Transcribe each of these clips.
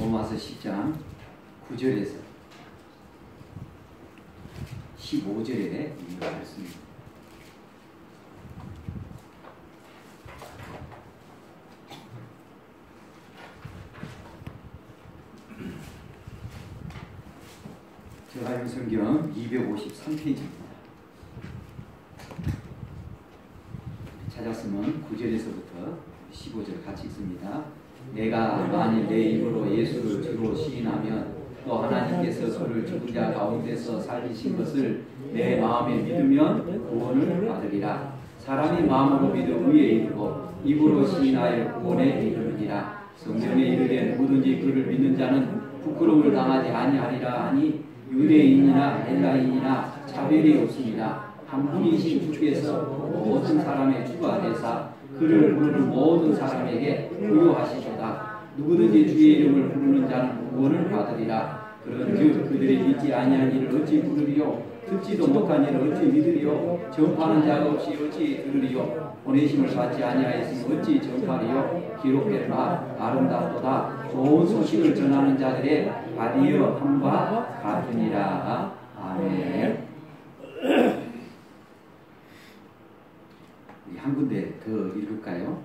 로마서 10장 9절에서 15절에 있는 말씀입니다. 제가 읽은 성경 253페이지입니다. 찾았으면 9절에서부터 15절 같이 읽습니다. 내가 만일 내 입으로 예수를 주로 시인하면 또 하나님께서 그를 죽은 자 가운데서 살리신 것을 내 마음에 믿으면 구원을 받으리라. 사람이 마음으로 믿어 의에 이르고 입으로 시인하여 구원에 이르느니라. 성경에 이르되 누구든지 그를 믿는 자는 부끄러움을 당하지 아니하리라 하니 유대인이나 헬라인이나 차별이 없습니다. 한 분이신 주께서 모든 사람의 주가 되사 그를 부르는 모든 사람에게 부요하시도다. 누구든지 주의 이름을 부르는 자는 구원을 받으리라. 그런즉 그들이 믿지 아니한 일을 어찌 부르리요? 듣지도 못한 일을 어찌 믿으리요? 전파하는 자가 없이 어찌 들으리요? 보내심을 받지 아니하였으니 어찌 전파리요? 기록된 바 아름답도다. 좋은 소식을 전하는 자들의 바디어 함과 같으니라. 아멘. 한 군데 더 읽을까요?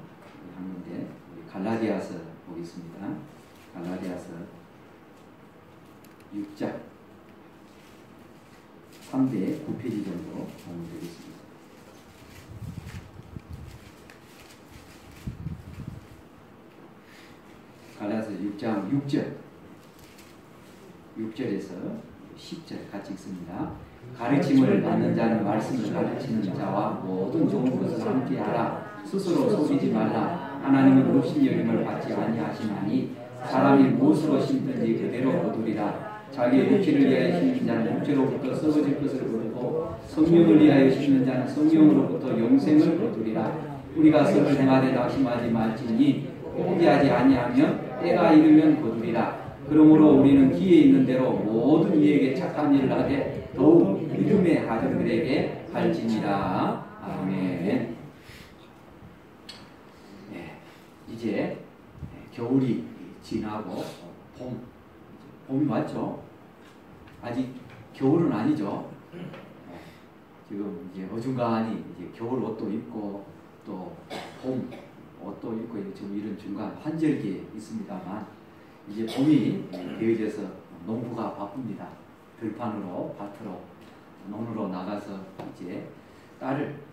한 군데 우리 갈라디아서 보겠습니다. 갈라디아서 6장 3대 9페이지 정도 보면 되겠습니다. 갈라디아서 6장 6절에서 10절 같이 읽습니다. 가르침을 받는 자는 말씀을 가르치는 자와 모든 좋은 것을 함께 하라. 스스로 속이지 말라. 하나님은 업신여김을 받지 아니하시나니 사람이 무엇으로 심든지 그대로 거두리라. 자기의 육체를 위하여 심는 자는 육체로부터 썩어질 것을 거두고 성령을 위하여 심는 자는 성령으로부터 영생을 거두리라. 우리가 선을 행하되 낙심하지 말지니 포기하지 아니하면 때가 이르면 거두리라. 그러므로 우리는 기에 있는 대로 모든 이에게 착한 일을 하되 더욱 믿음의 가정들에게 할지니라. 아멘. 네, 이제 겨울이 지나고 봄이 맞죠? 아직 겨울은 아니죠. 지금 이제 어중간히 이제 겨울 옷도 입고 또 봄 옷도 입고 지금 이런 중간 환절기에 있습니다만 이제 봄이 되어져서 농부가 바쁩니다. 들판으로 밭으로 논으로 나가서 이제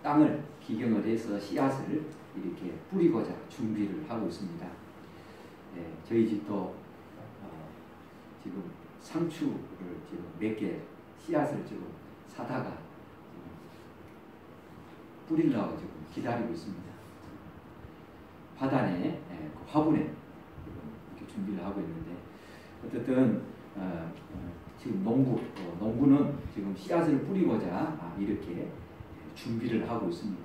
땅을 기경을 해서 씨앗을 이렇게 뿌리고자 준비를 하고 있습니다. 네, 저희 집도 지금 상추를 지금 몇 개 씨앗을 지금 사다가 뿌리려고 지금 기다리고 있습니다. 화단에 그 화분에 이렇게 준비를 하고 있는데 어쨌든 지금 농부는 지금 씨앗을 뿌리고자 이렇게 준비를 하고 있습니다.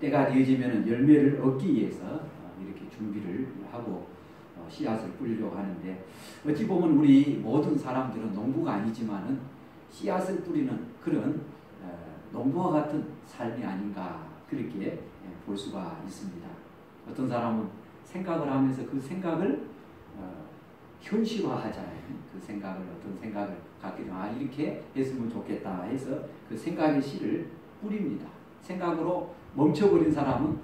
때가 되어지면 열매를 얻기 위해서 이렇게 준비를 하고 씨앗을 뿌리려고 하는데 어찌 보면 우리 모든 사람들은 농부가 아니지만은 씨앗을 뿌리는 그런 농부와 같은 삶이 아닌가 그렇게 볼 수가 있습니다. 어떤 사람은 생각을 하면서 그 생각을 현실화하잖아요. 그 생각을 어떤 생각을 갖게 되면 이렇게 했으면 좋겠다 해서 그 생각의 씨를 뿌립니다. 생각으로 멈춰버린 사람은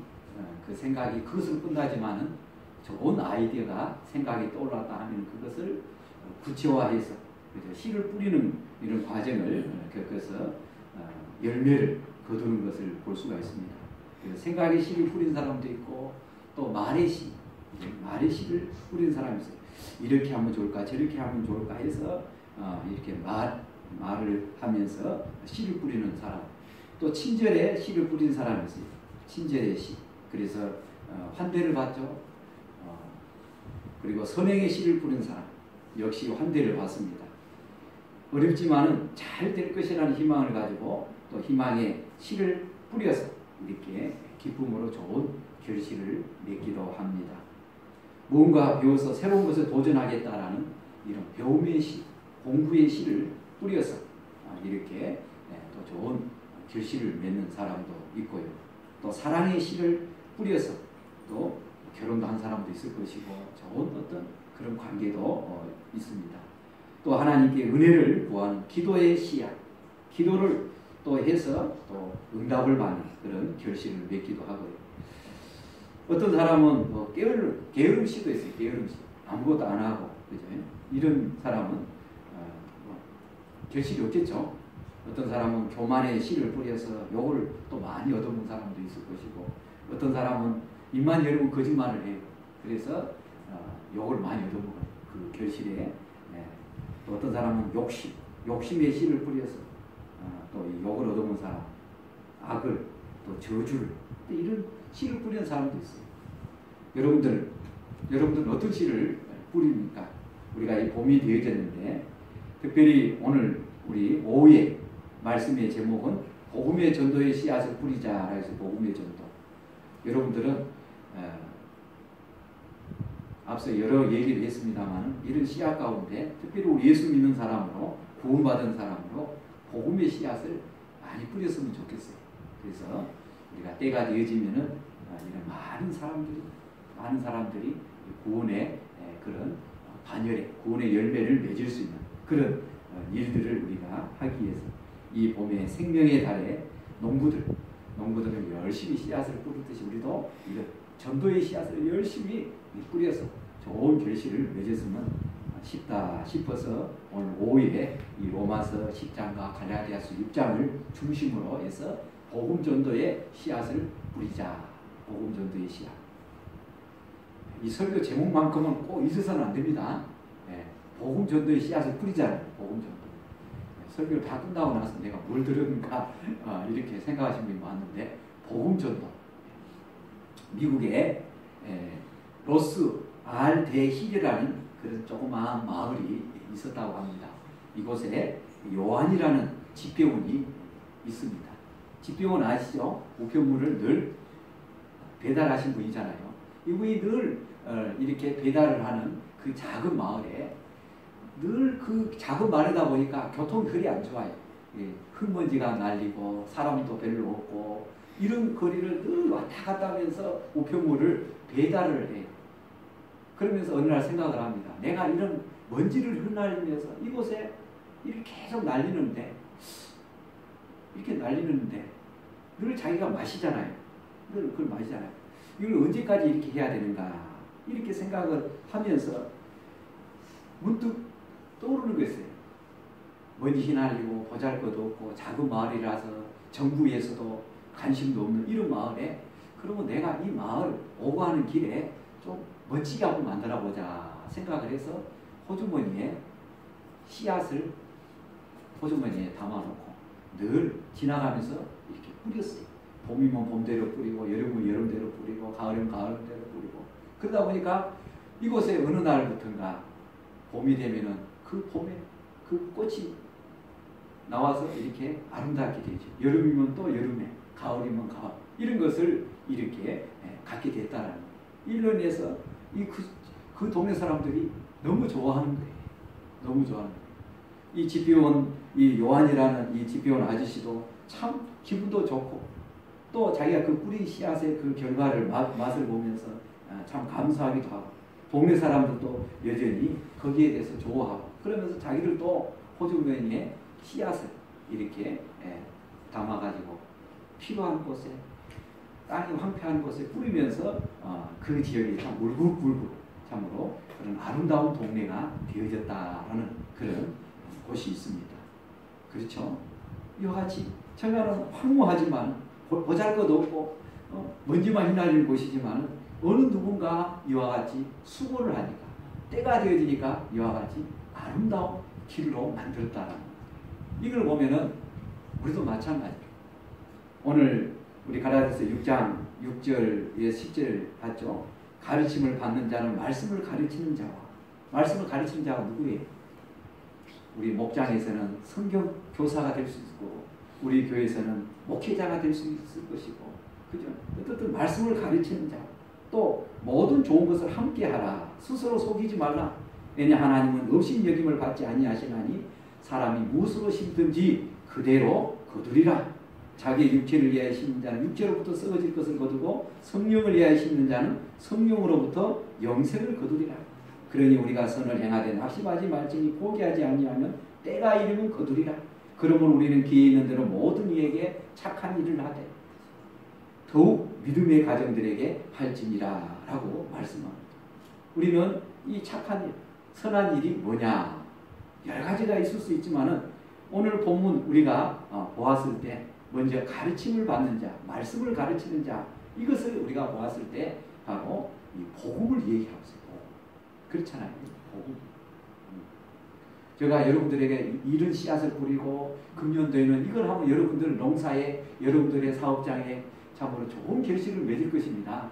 그 생각이 그것을 끝나지만은 좋은 아이디어가 생각이 떠올랐다 하면 그것을 구체화해서 씨를 뿌리는 이런 과정을 겪어서 열매를 거두는 것을 볼 수가 있습니다. 생각의 씨를 뿌린 사람도 있고 또 말의 씨를 뿌린 사람이 있어요. 이렇게 하면 좋을까 저렇게 하면 좋을까 해서 이렇게 말을 하면서 씨를 뿌리는 사람, 또 친절에 씨를 뿌린 사람이 있어요. 친절의 씨. 그래서 환대를 받죠. 그리고 선행의 씨를 뿌린 사람 역시 환대를 받습니다. 어렵지만은 잘 될 것이라는 희망을 가지고 또 희망의 씨를 뿌려서 이렇게 기쁨으로 좋은 결실을 맺기도 합니다. 무언가 배워서 새로운 것을 도전하겠다라는 이런 배움의 씨, 공부의 씨를 뿌려서 이렇게 또 좋은 결실을 맺는 사람도 있고요. 또 사랑의 씨를 뿌려서 또 결혼도 한 사람도 있을 것이고 좋은 어떤 그런 관계도 있습니다. 또 하나님께 은혜를 구하는 기도의 씨앗, 기도를 또 해서 또 응답을 받는 그런 결실을 맺기도 하고요. 어떤 사람은 뭐 게으름 씨도 있어요. 게으름 씨. 아무것도 안 하고, 그죠? 이런 사람은 뭐 결실이 없겠죠. 어떤 사람은 교만의 씨를 뿌려서 욕을 또 많이 얻어먹은 사람도 있을 것이고, 어떤 사람은 입만 열면 거짓말을 해요. 그래서 욕을 많이 얻어먹어요. 그 결실에. 또 어떤 사람은 욕심의 씨를 뿌려서 또 욕을 얻어먹은 사람, 악을, 또 저주를, 또 이런 씨를 뿌리는 사람도 있어요. 여러분들은 어떤 씨를 뿌립니까? 우리가 이 봄이 되어졌는데, 특별히 오늘 우리 오후에 말씀의 제목은 복음의 전도의 씨앗을 뿌리자라 해서 복음의 전도. 여러분들은 앞서 여러 얘기를 했습니다만 이런 씨앗 가운데 특별히 우리 예수 믿는 사람으로 구원받은 사람으로 복음의 씨앗을 많이 뿌렸으면 좋겠어요. 그래서 우리가 때가 되어지면은 이런 많은 사람들이 구원의 그런 반열에 구원의 열매를 맺을 수 있는 그런 일들을 우리가 하기 위해서 이 봄의 생명의 달에 농부들은 열심히 씨앗을 뿌리듯이 우리도 이런 전도의 씨앗을 열심히 뿌려서 좋은 결실을 맺었으면 싶다 싶어서 오늘 오후에 이 로마서 10장과 갈라디아서 6장을 중심으로 해서 복음 전도의 씨앗을 뿌리자. 복음 전도의 씨앗. 이 설교 제목만큼은 꼭 잊어서는 안 됩니다. 복음 전도의 씨앗을 뿌리자는 복음 전도. 설교를 다 끝나고 나서 내가 뭘 들었는가 이렇게 생각하시는 분이 많은데 복음 전도. 미국에 로스 알데힐이라는 그런 조그마한 마을이 있었다고 합니다. 이곳에 요한이라는 집배원이 있습니다. 집배원 아시죠? 우편물을 늘 배달하신 분이잖아요. 이분이 늘 이렇게 배달을 하는 그 작은 마을에 늘 그 작은 마을이다 보니까 교통이 그리 안 좋아요. 흙먼지가 날리고 사람도 별로 없고 이런 거리를 늘 왔다 갔다 하면서 우편물을 배달을 해요. 그러면서 어느 날 생각을 합니다. 내가 이런 먼지를 흩날리면서 이곳에 이렇게 계속 날리는데 늘 자기가 마시잖아요. 늘 그걸 마시잖아요. 이걸 언제까지 이렇게 해야 되는가 이렇게 생각을 하면서 문득 떠오르는 거였어요. 먼지 휘날리고 보잘것도 없고 작은 마을이라서 정부에서도 관심도 없는 이런 마을에 그러면 내가 이 마을 오고 가는 길에 좀 멋지게 한번 만들어 보자 생각을 해서 호주머니에 씨앗을 호주머니에 담아놓고 늘 지나가면서 이렇게 뿌렸어요. 봄이면 봄대로 뿌리고 여름이면 여름대로 뿌리고 가을이면 가을대로 뿌리고 그러다 보니까 이곳에 어느 날부터인가 봄이 되면은 그 봄에 그 꽃이 나와서 이렇게 아름답게 되죠. 여름이면 또 여름에 가을이면 가을 이런 것을 이렇게 갖게 됐다라는 일론에서 그 동네 사람들이 너무 좋아하는 거예요. 너무 좋아하는 거예요. 이 집배원 이 요한이라는 이 집배원 아저씨도 참 기분도 좋고 또 자기가 그 뿌린 씨앗의 그 결과를 맛을 보면서 참 감사하기도 하고 동네 사람들도 여전히 거기에 대해서 좋아하고 그러면서 자기를 또 호주머니에 씨앗을 이렇게 담아가지고 필요한 곳에 땅이 황폐한 곳에 뿌리면서 그 지역이 참 울긋불긋 참으로 그런 아름다운 동네가 되어졌다라는 그런 곳이 있습니다. 그렇죠? 이와 같이 처음에는 황무하지만 보잘것없고 먼지만 휘날리는 곳이지만 어느 누군가 이와 같이 수고를 하니까 때가 되어지니까 이와 같이 아름다운 길로 만들었다라는 거예요. 이걸 보면은 우리도 마찬가지예요. 오늘 우리 갈라디아서 6장 6절에 10절 봤죠? 가르침을 받는 자는 말씀을 가르치는 자와 말씀을 가르치는 자가 누구예요? 우리 목장에서는 성경 교사가 될 수 있고 우리 교회에서는 목회자가 될 수 있을 것이고 그죠? 어떻든 말씀을 가르치는 자 또 모든 좋은 것을 함께 하라. 스스로 속이지 말라. 왜냐 하나님은 업신여김을 받지 아니하시나니 사람이 무엇으로 심든지 그대로 거두리라. 자기의 육체를 위하여 심는 자는 육체로부터 썩어질 것을 거두고 성령을 위하여 심는 자는 성령으로부터 영생을 거두리라. 그러니 우리가 선을 행하되 낙심하지 말지니 포기하지 아니하면 때가 이르면 거두리라. 그러므로 우리는 기회 있는 대로 모든 이에게 착한 일을 하되 더욱 믿음의 가정들에게 할지니라 라고 말씀합니다. 우리는 이 착한 일, 선한 일이 뭐냐? 여러 가지가 있을 수 있지만은 오늘 본문 우리가 보았을 때 먼저 가르침을 받는 자, 말씀을 가르치는 자, 이것을 우리가 보았을 때 바로 이 복음을 얘기하고 있어요. 그렇잖아요. 복음. 제가 여러분들에게 이런 씨앗을 뿌리고 금년도에는 이걸 하면 여러분들 농사에, 여러분들의 사업장에 참으로 좋은 결실을 맺을 것입니다.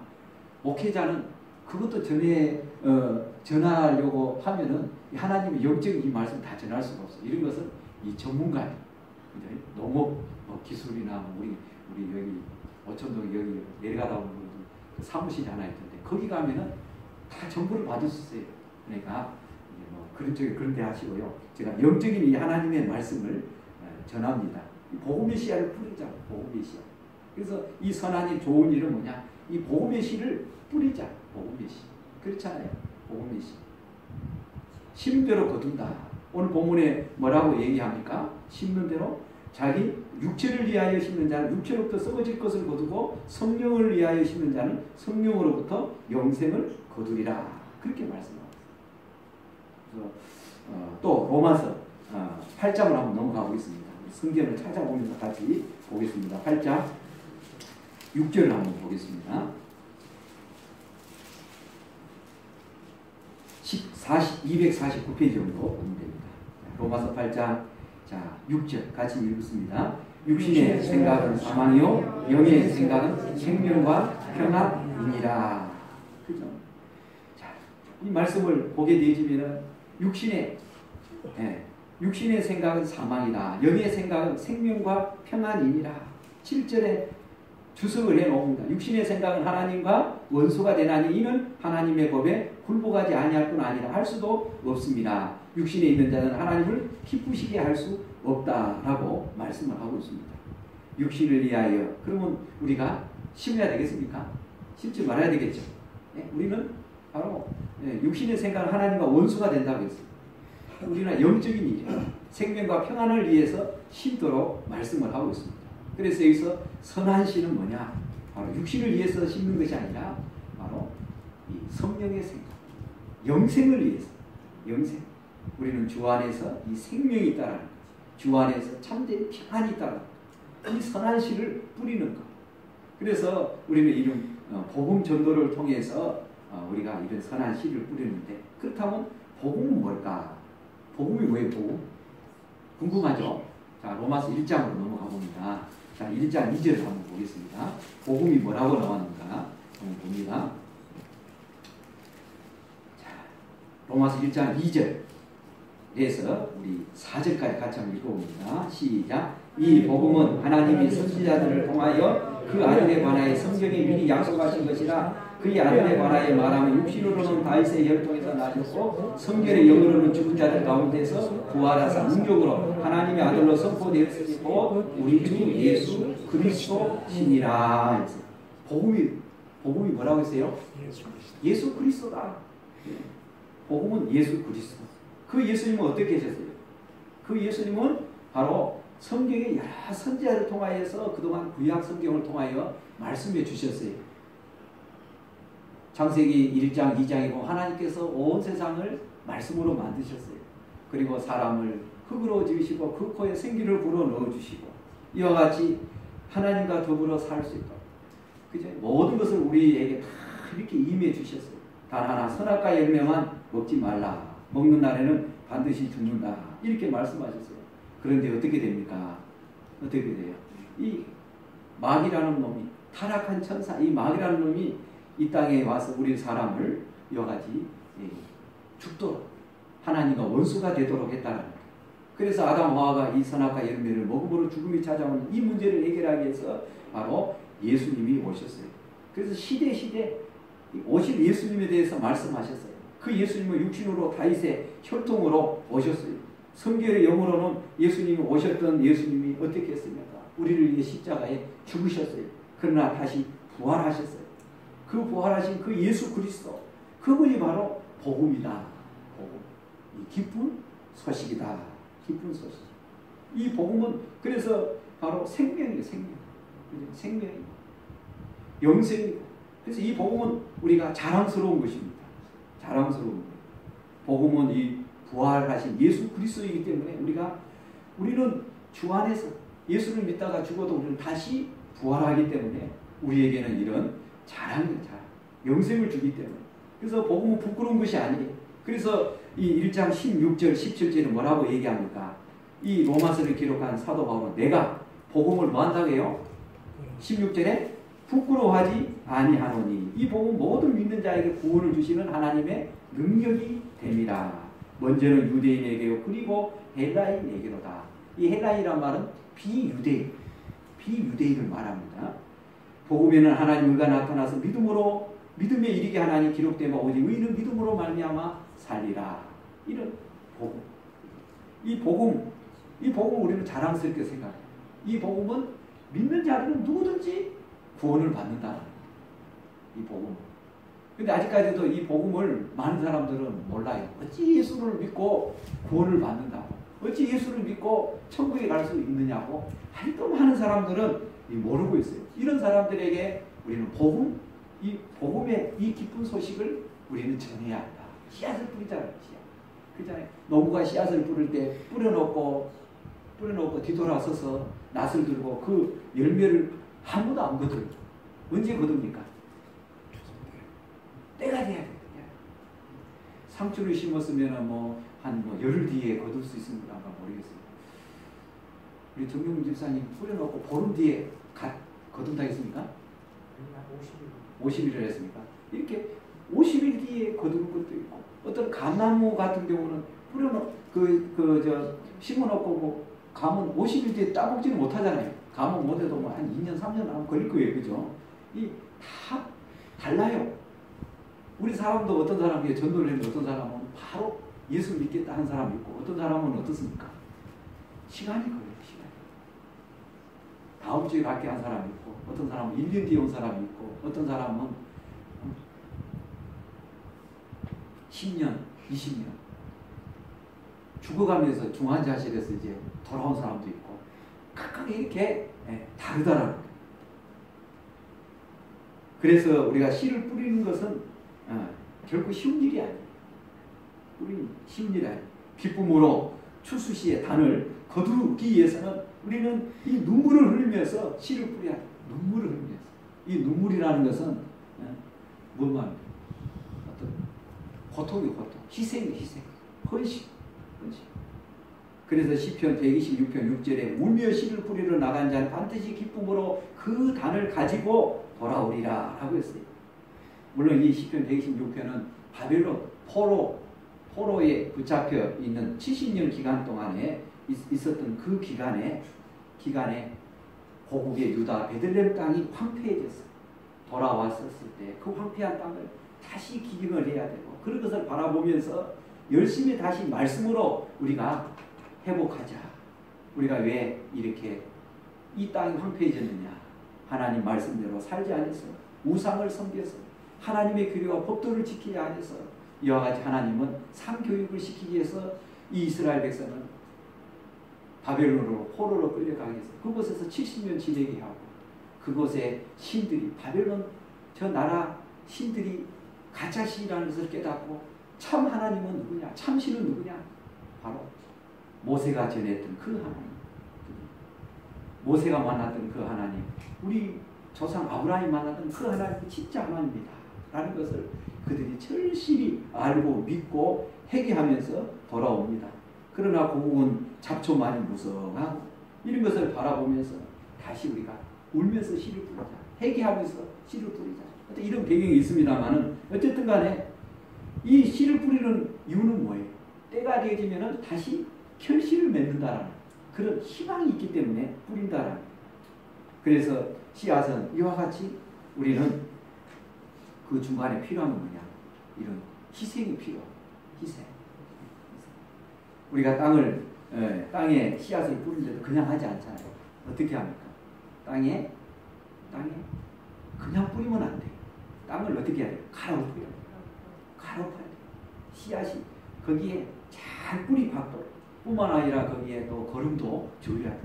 목회자는 그것도 전하려고 하면은 하나님의 영적인 이 말씀 다 전할 수가 없어요. 이런 것은 이 전문가예요. 농업 기술이나 우리 여기 어촌동 여기 내려가다 보면 그 사무실이 하나 있던데 거기 가면은 다 정보를 받을 수 있어요. 그러니까 그런 쪽에 그런 데 하시고요. 제가 영적인 이 하나님의 말씀을 전합니다. 복음의 씨앗을 뿌리자. 복음의 씨앗. 그래서 이 선한 일, 좋은 일은 뭐냐? 이 복음의 씨를 뿌리자. 복음의 씨. 그렇잖아요. 복음의 씨. 심는 대로 거둔다. 오늘 본문에 뭐라고 얘기합니까? 심는 대로 자기 육체를 위하여 심는 자는 육체로부터 썩어질 것을 거두고 성령을 위하여 심는 자는 성령으로부터 영생을 거두리라. 그렇게 말씀합니다. 그래서 또 로마서 8장을 한번 넘어가 보겠습니다. 성경을 찾아보면서 같이 보겠습니다. 8장 6절을 한번 보겠습니다. 249페이지 정도 보면 됩니다. 로마서 8장 6절 같이 읽습니다. 육신의 생각은 사망이요 영의 생각은 생명과 평안이니라. 그죠? 자, 이 말씀을 보게 되어지면은 육신의 생각은 사망이다. 영의 생각은 생명과 평안이니라. 7절에 주석을 해놓습니다. 육신의 생각은 하나님과 원수가 되나니 이는 하나님의 법에 굴복하지 아니할 뿐 아니라 할 수도 없습니다. 육신에 있는 자는 하나님을 기쁘시게 할 수 없다라고 말씀을 하고 있습니다. 육신을 위하여 그러면 우리가 심어야 되겠습니까? 심지 말아야 되겠죠. 우리는 바로 육신의 생각은 하나님과 원수가 된다고 했습니다. 우리는 영적인 일이에요. 생명과 평안을 위해서 심도록 말씀을 하고 있습니다. 그래서 여기서 선한 씨는 뭐냐? 바로 육신을 위해서 심는 것이 아니라 바로 이 성령의 생각, 영생을 위해서. 영생. 우리는 주 안에서 이 생명이 있다라는 것, 주 안에서 참된 평안이 있다라는 것, 이 선한 씨를 뿌리는 것. 그래서 우리는 이런 복음 전도를 통해서 우리가 이런 선한 씨를 뿌리는데 그렇다면 복음은 뭘까? 복음이 왜 복음? 궁금하죠? 자, 로마서 1장으로 넘어가 봅니다. 자, 1장 2절을 한번 보겠습니다. 복음이 뭐라고 나왔는가 한번 봅니다. 자, 로마서 1장 2절에서 우리 4절까지 같이 한번 읽어봅니다. 시작. 이 복음은 하나님이 선지자들을 통하여 그 아들에 관하여 성경에 미리 약속하신 것이라. 그의 아들에 관하여 말하면 육신으로는 다윗의 혈통에서 나셨고 성결의 영으로는 죽은 자들 가운데서 부활하사 능력으로 하나님의 아들로 선포되었으니 곧 우리 주 예수 그리스도시니라. 복음이 뭐라고 했어요? 예수 그리스도다. 복음은 예수 그리스도. 그 예수님은 어떻게 하셨어요? 그 예수님은 바로 성경의 여러 선지자를 통하여서 그동안 구약 성경을 통하여 말씀해 주셨어요. 창세기 1장 2장에 보면 하나님께서 온 세상을 말씀으로 만드셨어요. 그리고 사람을 흙으로 지으시고 그 코에 생기를 불어 넣어주시고 이와 같이 하나님과 더불어 살 수 있도록 그죠? 모든 것을 우리에게 다 이렇게 임해 주셨어요. 단 하나 선악과 열매만 먹지 말라. 먹는 날에는 반드시 죽는다. 이렇게 말씀하셨어요. 그런데 어떻게 됩니까? 어떻게 돼요? 이 마귀라는 놈이 타락한 천사 이 마귀라는 놈이 이 땅에 와서 우리 사람을 이와 같이 죽도록 하나님과 원수가 되도록 했다는 거예요. 그래서 아담 하와가 이 선악과 열매를 먹음으로 죽음이 찾아오는 이 문제를 해결하기 위해서 바로 예수님이 오셨어요. 그래서 시대 오실 예수님에 대해서 말씀하셨어요. 그 예수님은 육신으로 다윗의 혈통으로 오셨어요. 성결의 영으로는 예수님이 오셨던 예수님이 어떻게 했습니까? 우리를 위해 십자가에 죽으셨어요. 그러나 다시 부활하셨어요. 그 부활하신 그 예수 그리스도 그분이 바로 복음이다. 복음. 이 기쁜 소식이다. 기쁜 소식. 이 복음은 그래서 바로 생명이에요. 생명. 생명이고 영생이고. 그래서 이 복음은 우리가 자랑스러운 것입니다. 자랑스러운 것. 복음은 이 부활하신 예수 그리스도이기 때문에 우리는 주 안에서 예수를 믿다가 죽어도 우리는 다시 부활하기 때문에 우리에게는 이런 자랑이에요. 자랑. 영생을 주기 때문에. 그래서 복음은 부끄러운 것이 아니에요. 그래서 이 1장 16절 17절은 뭐라고 얘기합니까? 이 로마서를 기록한 사도 바울은 내가 복음을 뭐 한다고 해요? 16절에 부끄러워하지 아니하노니 이 복음 모든 믿는 자에게 구원을 주시는 하나님의 능력이 됨이라. 먼저는 유대인에게요 그리고 헬라인에게로다. 이 헬라인이란 말은 비유대인을 말합니다. 복음에는 하나님 의가 나타나서 믿음에 이르게 하나니 기록되면 오직 의인은 믿음으로 말미암아 살리라. 이런 복음. 이 복음 우리는 자랑스럽게 생각해요. 이 복음은 믿는 자들은 누구든지 구원을 받는다. 이 복음. 근데 아직까지도 이 복음을 많은 사람들은 몰라요. 어찌 예수를 믿고 구원을 받는다고. 어찌 예수를 믿고 천국에 갈 수 있느냐고. 아직도 많은 사람들은 모르고 있어요. 이런 사람들에게 우리는 이 복음의 이 기쁜 소식을 우리는 전해야 한다. 씨앗을 뿌리잖아요. 그렇잖아요. 농부가 씨앗을 뿌릴 때 뿌려놓고 뒤돌아서서 낫을 들고 그 열매를 아무도 안 거둬요. 언제 거둡니까? 때가 돼야 돼요. 상추를 심었으면 한 열흘 뒤에 거둘 수 있습니다. 모르겠어요. 우리 정경훈 집사님 뿌려놓고 보름 뒤에 거둔다 했습니까? 50일을 했습니까? 이렇게 50일 뒤에 거두는 것도 있고, 어떤 감나무 같은 경우는 심어놓고 감은 50일 뒤에 따먹지는 못하잖아요. 감은 못해도 한 2년, 3년 하면 걸릴 거예요. 그죠? 다 달라요. 우리 사람도 어떤 사람이 전도를 했는데 어떤 사람은 바로 예수 믿겠다 한 사람이 있고, 어떤 사람은 어떻습니까? 시간이 걸려요. 시간이. 다음 주에 받게 한 사람이 있고, 어떤 사람은 1년 뒤에 온 사람이 있고, 어떤 사람은 10년, 20년 죽어가면서 중환자실에서 이제 돌아온 사람도 있고, 각각 이렇게 다르다라는 거예요. 그래서 우리가 씨를 뿌리는 것은 결코 쉬운 일이 아니에요. 쉬운 일이 아니에요. 기쁨으로 추수시의 단을 거두기 위해서는 우리는 이 눈물을 흘리면서 씨를 뿌려야 돼요. 눈물을 흘리면서. 이 눈물이라는 것은 뭔 말입니까? 어떤 고통이 고통, 희생, 헌신. 그래서 시편 126편 6절에 울며 씨를 뿌리러 나간 자는 반드시 기쁨으로 그 단을 가지고 돌아오리라 라고 했어요. 물론 이 시편 126편은 바벨론 포로에 붙잡혀 있는 70년 기간 동안에 있었던 그 기간에 고국의 유다 베들레헴 땅이 황폐해졌어요. 돌아왔었을 때 그 황폐한 땅을 다시 기경을 해야 되고, 그런 것을 바라보면서 열심히 다시 말씀으로 우리가 회복하자. 우리가 왜 이렇게 이 땅이 황폐해졌느냐? 하나님 말씀대로 살지 않아서, 우상을 섬겨서, 하나님의 규례와 법도를 지키지 않아서, 이와 같이 하나님은 상교육을 시키기 위해서 이 이스라엘 백성은 바벨론으로 포로로 끌려가게 해서 그곳에서 70년 지내게 하고, 그곳에 신들이, 바벨론 저 나라 신들이 가짜 신이라는 것을 깨닫고, 참 하나님은 누구냐? 참 신은 누구냐? 바로 모세가 전했던 그 하나님, 모세가 만났던 그 하나님, 우리 조상 아브라함이 만났던 그 하나님이 진짜 하나님이다 라는 것을 그들이 절실히 알고 믿고 회개하면서 돌아옵니다. 그러나 고국은 잡초만이 무성하고, 이런 것을 바라보면서 다시 우리가 울면서 씨를 뿌리자, 회개하면서 씨를 뿌리자, 이런 배경이 있습니다만은, 어쨌든 간에 이 씨를 뿌리는 이유는 뭐예요? 때가 되어지면 다시 결실을 맺는다라는 그런 희망이 있기 때문에 뿌린다라는. 그래서 씨앗은 이와 같이 우리는 그 중간에 필요한 건 뭐냐? 이런 희생이 필요해요. 희생. 우리가 땅에 씨앗을 뿌리는데도 그냥 하지 않잖아요. 어떻게 합니까? 땅에 그냥 뿌리면 안 돼요. 땅을 어떻게 해야 돼요? 갈아엎어야 돼요. 갈아엎어야 돼요. 씨앗이 거기에 잘 뿌리 박고 뿐만 아니라 거기에 또 거름도 줘야 돼.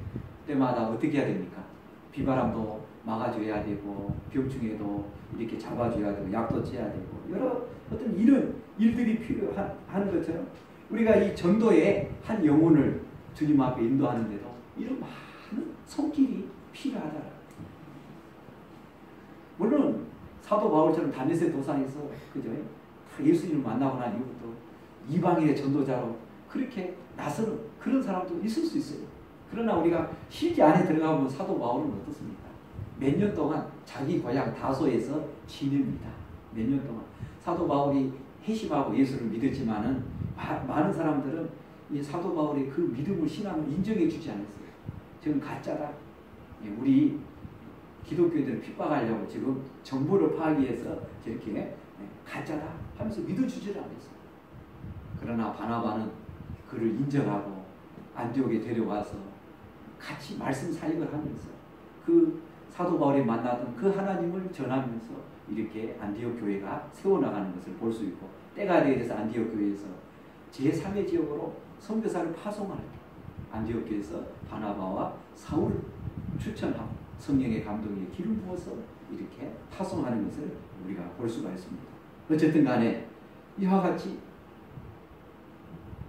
때마다 어떻게 해야 됩니까? 비바람도 막아줘야 되고 병충해도 이렇게 잡아줘야 되고 약도 째야 되고 여러 어떤 이런 일들이 필요한 것처럼 우리가 이 전도에 한 영혼을 주님 앞에 인도하는데도 이런 많은 손길이 필요하다. 물론 사도 바울처럼 다메섹 도상에서 그죠? 예수님을 만나고 난 이후부터 이방인의 전도자로 그렇게 나서는 그런 사람도 있을 수 있어요. 그러나 우리가 실제 안에 들어가보면 사도 바울은 어떻습니까? 몇 년 동안 자기 고향 다소에서 지냅니다. 몇 년 동안. 사도 바울이 회심하고 예수를 믿었지만은 많은 사람들은 이 사도 바울의 그 믿음을 신앙을 인정해 주지 않았어요. 지금 가짜다. 우리 기독교인들을 핍박하려고 지금 정보를 파악하기 위해서 저렇게 가짜다 하면서 믿어주지를 않았어요. 그러나 바나바는 그를 인정하고 안디옥에 데려와서 같이 말씀 사역을 하면서 그 사도 바울이 만나던 그 하나님을 전하면서 이렇게 안디옥 교회가 세워나가는 것을 볼 수 있고 때가 되어서 안디옥 교회에서 제3의 지역으로 선교사를 파송하는 안디옥 교회에서 바나바와 사울을 추천하고 성령의 감동에 기름 부어서 이렇게 파송하는 것을 우리가 볼 수가 있습니다. 어쨌든 간에 이와 같이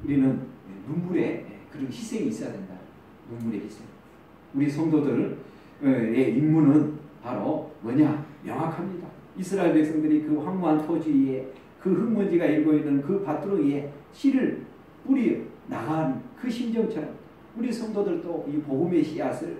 우리는 눈물의 그런 희생이 있어야 된다. 눈물의 희생. 우리 성도들의 임무는 바로 뭐냐? 명확합니다. 이스라엘 백성들이 그 황무한 토지 위에 그 흙먼지가 일고 있는 그 밭두루 위에 씨를 뿌리 나간 그 심정처럼 우리 성도들도 이 복음의 씨앗을